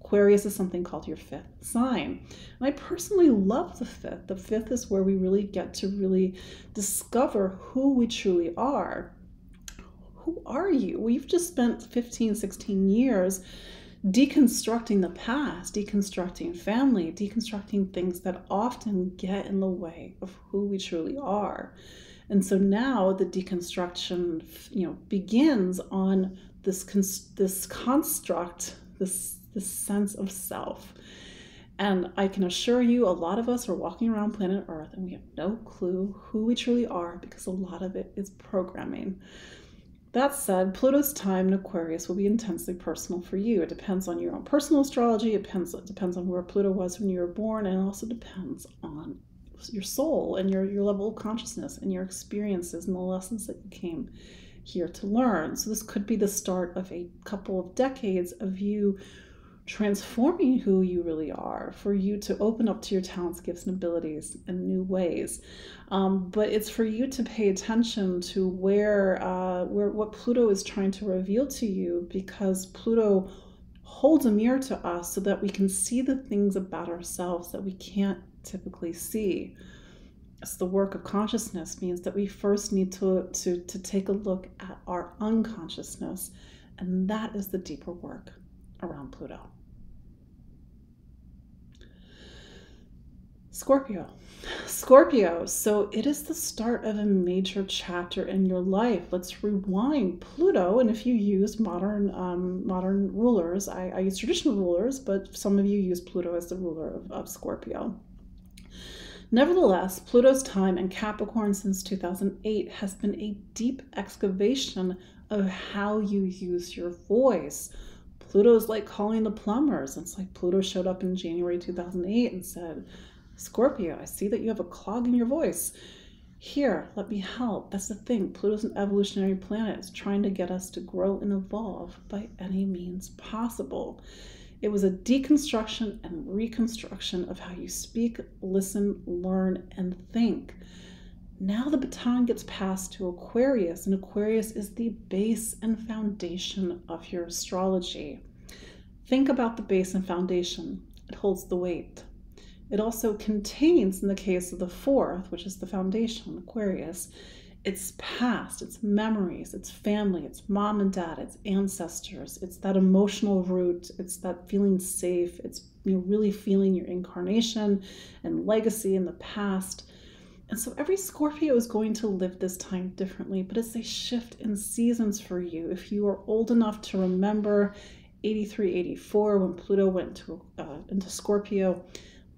Aquarius is something called your fifth sign. And I personally love the fifth. The fifth is where we really get to really discover who we truly are. Who are you? Well, you've just spent 15, 16 years deconstructing the past, deconstructing family, deconstructing things that often get in the way of who we truly are. And so now the deconstruction, begins on this construct, this sense of self. And I can assure you, a lot of us are walking around planet Earth and we have no clue who we truly are, because a lot of it is programming. That said, Pluto's time in Aquarius will be intensely personal for you. It depends on your own personal astrology. It depends on where Pluto was when you were born, and it also depends on your soul and your level of consciousness and your experiences and the lessons that you came here to learn. So this could be the start of a couple of decades of you transforming who you really are, for you to open up to your talents, gifts, and abilities in new ways. But it's for you to pay attention to where what Pluto is trying to reveal to you, because Pluto holds a mirror to us so that we can see the things about ourselves that we can't typically see. So the work of consciousness means that we first need to take a look at our unconsciousness, and that is the deeper work around Pluto. Scorpio, so it is the start of a major chapter in your life. Let's rewind. Pluto, and if you use modern rulers, I use traditional rulers, but some of you use Pluto as the ruler of Scorpio. Nevertheless, Pluto's time in Capricorn since 2008 has been a deep excavation of how you use your voice. Pluto's like calling the plumbers. It's like Pluto showed up in January 2008 and said, Scorpio, I see that you have a clog in your voice. Here, let me help. That's the thing. Pluto's an evolutionary planet. It's trying to get us to grow and evolve by any means possible. It was a deconstruction and reconstruction of how you speak, listen, learn, and think. Now the baton gets passed to Aquarius, and Aquarius is the base and foundation of your astrology. Think about the base and foundation. It holds the weight. It also contains, in the case of the fourth, which is the foundation, Aquarius, its past, its memories, its family, its mom and dad, its ancestors. It's that emotional root. It's that feeling safe. It's really feeling your incarnation and legacy in the past. And so every Scorpio is going to live this time differently, but it's a shift in seasons for you. If you are old enough to remember 83, 84, when Pluto went into Scorpio,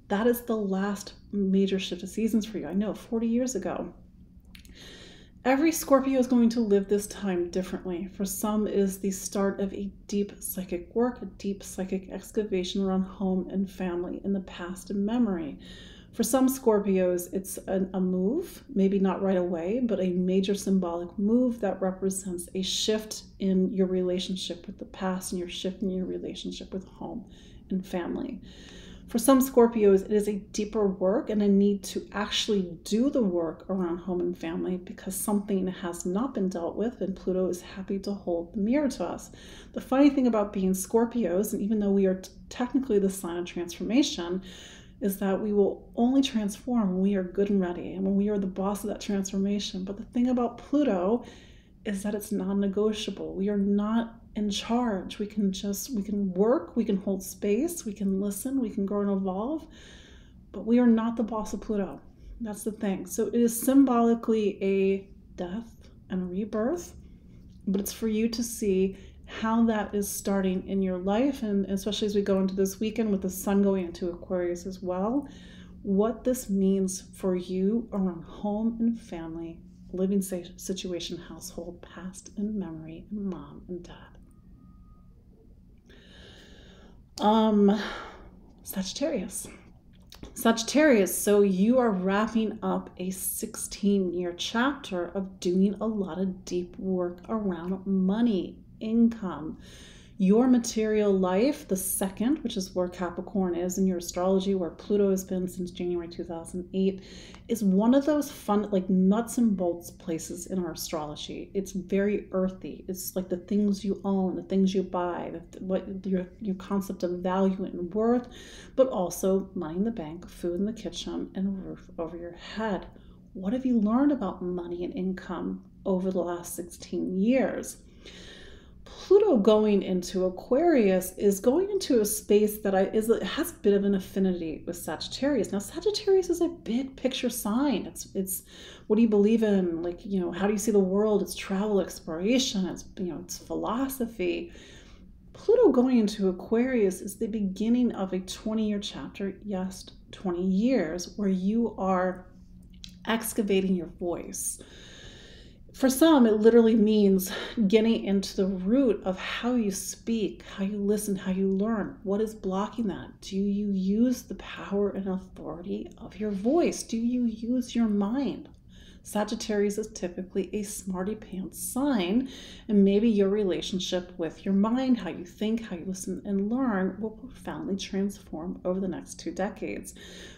that is the last major shift of seasons for you. I know, 40 years ago. Every Scorpio is going to live this time differently. For some, it is the start of a deep psychic work, a deep psychic excavation around home and family in the past and memory. For some Scorpios, it's a move, maybe not right away, but a major symbolic move that represents a shift in your relationship with the past and your shift in your relationship with home and family. For some Scorpios, it is a deeper work and a need to actually do the work around home and family because something has not been dealt with, and Pluto is happy to hold the mirror to us. The funny thing about being Scorpios, and even though we are technically the sign of transformation, is that we will only transform when we are good and ready and when we are the boss of that transformation. But the thing about Pluto is that it's non-negotiable. We are not in charge. We can work, we can hold space, we can listen, we can grow and evolve, but we are not the boss of Pluto. That's the thing. So it is symbolically a death and a rebirth, but it's for you to see how that is starting in your life, and especially as we go into this weekend with the sun going into Aquarius as well, what this means for you around home and family, living situation, household, past and memory, and mom and dad. Sagittarius. Sagittarius, so you are wrapping up a 16-year chapter of doing a lot of deep work around money, income, your material life. The second, which is where Capricorn is in your astrology, where Pluto has been since January 2008, is one of those fun, like nuts and bolts places in our astrology. It's very earthy. It's like the things you own, the things you buy, what your concept of value and worth, but also money in the bank, food in the kitchen, and a roof over your head. What have you learned about money and income over the last 16 years? Pluto going into Aquarius is going into a space that has a bit of an affinity with Sagittarius. Now, Sagittarius is a big picture sign. It's what do you believe in? Like, how do you see the world? It's travel, exploration. It's philosophy. Pluto going into Aquarius is the beginning of a 20-year chapter. Yes, 20 years where you are excavating your voice. For some, it literally means getting into the root of how you speak, how you listen, how you learn. What is blocking that? Do you use the power and authority of your voice? Do you use your mind? Sagittarius is typically a smarty pants sign, and maybe your relationship with your mind, how you think, how you listen and learn, will profoundly transform over the next 2 decades.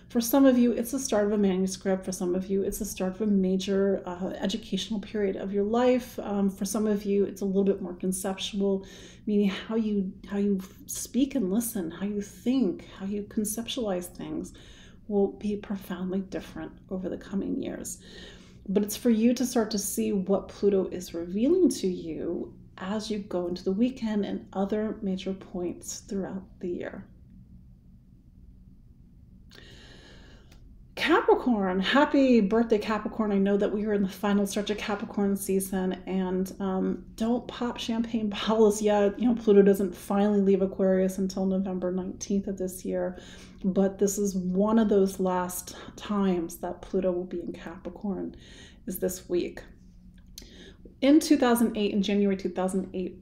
For some of you, it's the start of a manuscript. For some of you, it's the start of a major educational period of your life. For some of you, it's a little bit more conceptual, meaning how you speak and listen, how you think, how you conceptualize things will be profoundly different over the coming years. But it's for you to start to see what Pluto is revealing to you as you go into the weekend and other major points throughout the year. Capricorn, happy birthday, Capricorn. I know that we are in the final stretch of Capricorn season, and don't pop champagne bottles yet. Pluto doesn't finally leave Aquarius until November 19th of this year, but this is one of those last times that Pluto will be in Capricorn, is this week. In 2008, in January 2008,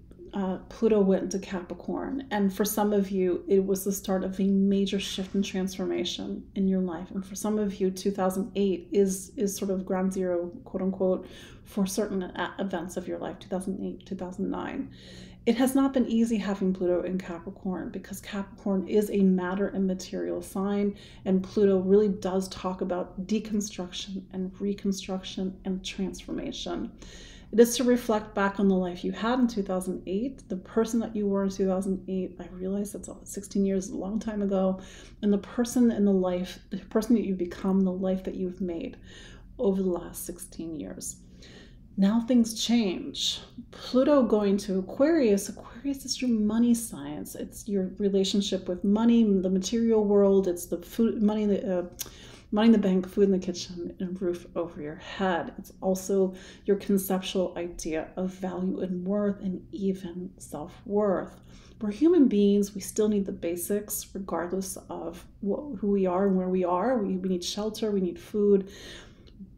Pluto went into Capricorn, and for some of you, it was the start of a major shift and transformation in your life. And for some of you, 2008 is sort of ground zero, quote unquote, for certain events of your life, 2008, 2009. It has not been easy having Pluto in Capricorn, because Capricorn is a matter and material sign, and Pluto really does talk about deconstruction and reconstruction and transformation. It is to reflect back on the life you had in 2008, the person that you were in 2008. I realize that's 16 years, a long time ago, and the person in the life, the person that you've become, the life that you've made over the last 16 years. Now things change. Pluto going to Aquarius. Aquarius is your money science. It's your relationship with money, the material world. It's the food, money in the bank, food in the kitchen, and a roof over your head. It's also your conceptual idea of value and worth, and even self-worth. We're human beings. We still need the basics, regardless of who we are and where we are. We need shelter, we need food,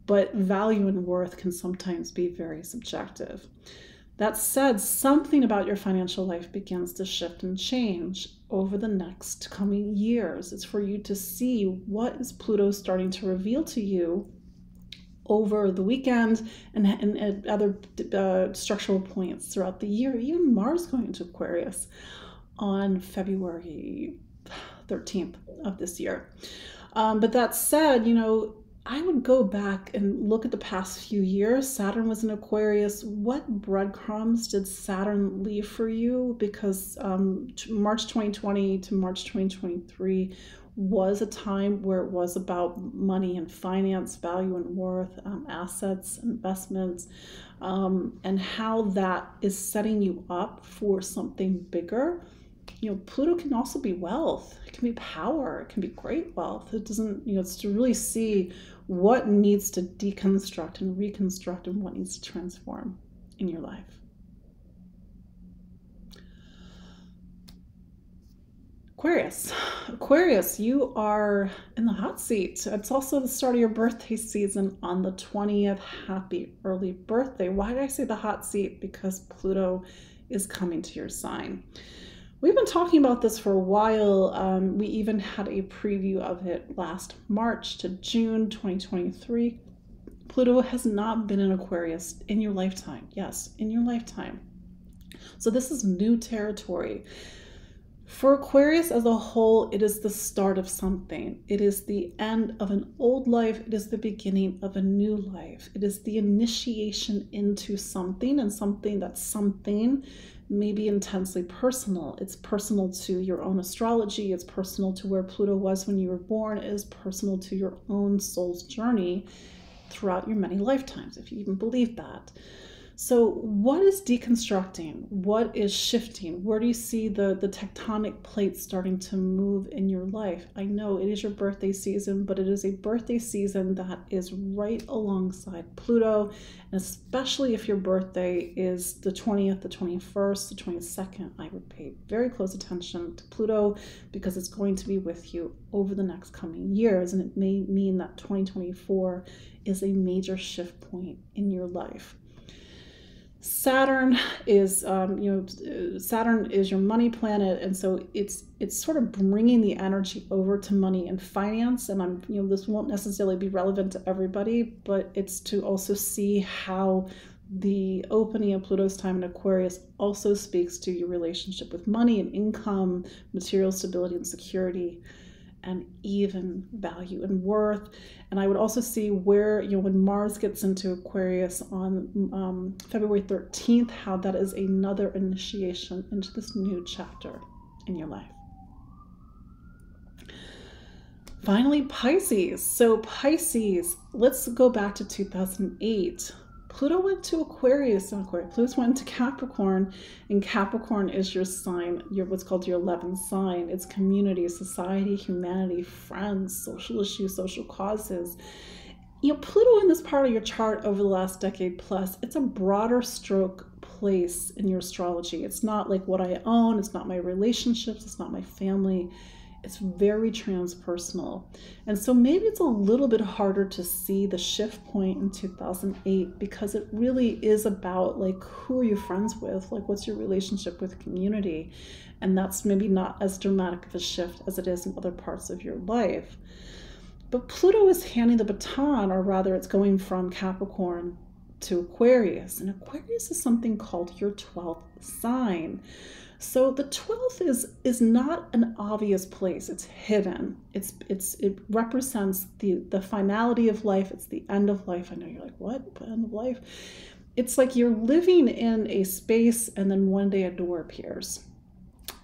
but value and worth can sometimes be very subjective. That said, something about your financial life begins to shift and change over the next coming years. It's for you to see what is Pluto starting to reveal to you over the weekend and other structural points throughout the year. Even Mars going into Aquarius on February 13th of this year. But that said, I would go back and look at the past few years. Saturn was in Aquarius. What breadcrumbs did Saturn leave for you? Because March 2020 to March 2023 was a time where it was about money and finance, value and worth, assets, investments, and how that is setting you up for something bigger. Pluto can also be wealth. It can be power. It can be great wealth. It doesn't, it's to really see what needs to deconstruct and reconstruct and what needs to transform in your life. Aquarius, you are in the hot seat. It's also the start of your birthday season on the 20th. Happy early birthday. Why did I say the hot seat? Because Pluto is coming to your sign. We've been talking about this for a while. We even had a preview of it last March to June 2023. Pluto has not been in Aquarius in your lifetime. Yes, in your lifetime. So this is new territory. For Aquarius as a whole, it is the start of something. It is the end of an old life. It is the beginning of a new life. It is the initiation into something, and something that's something may be intensely personal. It's personal to your own astrology. It's personal to where Pluto was when you were born. It is personal to your own soul's journey throughout your many lifetimes, if you even believe that. So what is deconstructing? What is shifting? Where do you see the tectonic plates starting to move in your life? I know it is your birthday season, but it is a birthday season that is right alongside Pluto. And especially if your birthday is the 20th, the 21st, the 22nd, I would pay very close attention to Pluto, because it's going to be with you over the next coming years. And it may mean that 2024 is a major shift point in your life. Saturn is, Saturn is your money planet, and so it's sort of bringing the energy over to money and finance. And this won't necessarily be relevant to everybody, but it's to also see how the opening of Pluto's time in Aquarius also speaks to your relationship with money and income, material stability and security, and even value and worth. And I would also see where, when Mars gets into Aquarius on February 13th, how that is another initiation into this new chapter in your life. Finally, Pisces. So Pisces, let's go back to 2008. Pluto went to Aquarius, and Pluto went to Capricorn, and Capricorn is your sign, what's called your 11th sign. It's community, society, humanity, friends, social issues, social causes. Pluto in this part of your chart over the last decade plus, it's a broader stroke place in your astrology. It's not like what I own, it's not my relationships, it's not my family. It's very transpersonal. And so maybe it's a little bit harder to see the shift point in 2008, because it really is about who are you friends with? What's your relationship with community? And that's maybe not as dramatic of a shift as it is in other parts of your life. But Pluto is handing the baton, or rather it's going from Capricorn to Aquarius. And Aquarius is something called your 12th sign. So the 12th is not an obvious place. It's hidden. It represents the finality of life. It's the end of life. I know you're like, what? The end of life? It's like you're living in a space, and then one day a door appears.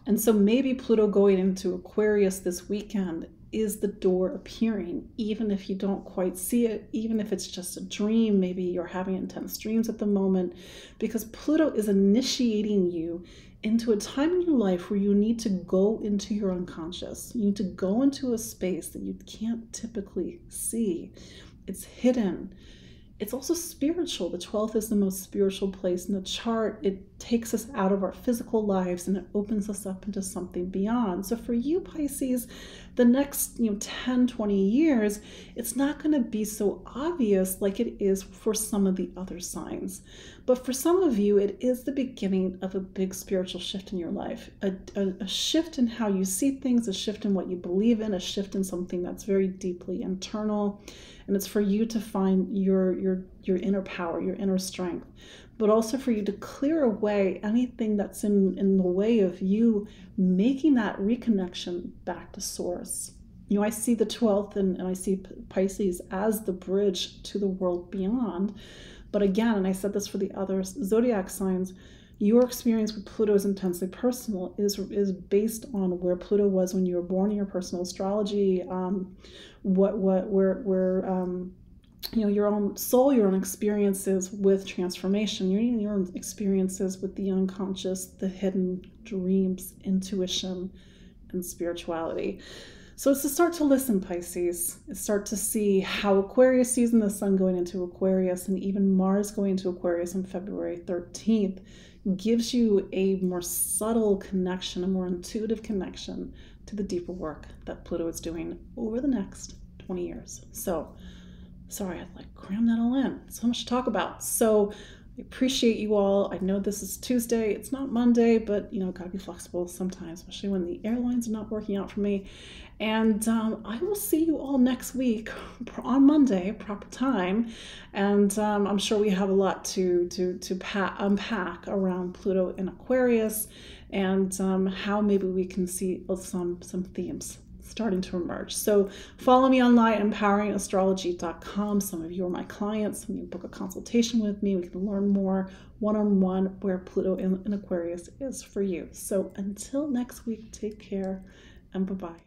And so maybe Pluto going into Aquarius this weekend is the door appearing, even if you don't quite see it, even if it's just a dream. Maybe you're having intense dreams at the moment, because Pluto is initiating you into a time in your life where you need to go into your unconscious. You need to go into a space that you can't typically see. It's hidden. It's also spiritual. The 12th is the most spiritual place in the chart. It takes us out of our physical lives and it opens us up into something beyond. So for you, Pisces, the next 10, 20 years, it's not going to be so obvious like it is for some of the other signs. But for some of you, it is the beginning of a big spiritual shift in your life, a shift in how you see things, a shift in what you believe in, a shift in something that's very deeply internal. And it's for you to find your inner power, your inner strength, but also for you to clear away anything that's in the way of you making that reconnection back to source. I see the 12th and I see Pisces as the bridge to the world beyond. But again, and I said this for the other zodiac signs, your experience with Pluto is intensely personal, is based on where Pluto was when you were born in your personal astrology, your own soul, your own experiences with transformation, your own experiences with the unconscious, the hidden dreams, intuition, and spirituality. So it's to start to listen, Pisces. It's start to see how Aquarius season, the sun going into Aquarius, and even Mars going into Aquarius on February 13th, gives you a more subtle connection, a more intuitive connection to the deeper work that Pluto is doing over the next 20 years. So, sorry, I'd cram that all in. So much to talk about. So I appreciate you all. I know this is Tuesday. It's not Monday, but gotta be flexible sometimes, especially when the airlines are not working out for me. And I will see you all next week on Monday, proper time. And I'm sure we have a lot to unpack around Pluto and Aquarius, and how maybe we can see some themes starting to emerge. So follow me online, empoweringastrology.com. Some of you are my clients. When you book a consultation with me, we can learn more one-on-one where Pluto in Aquarius is for you. So until next week, take care and bye-bye.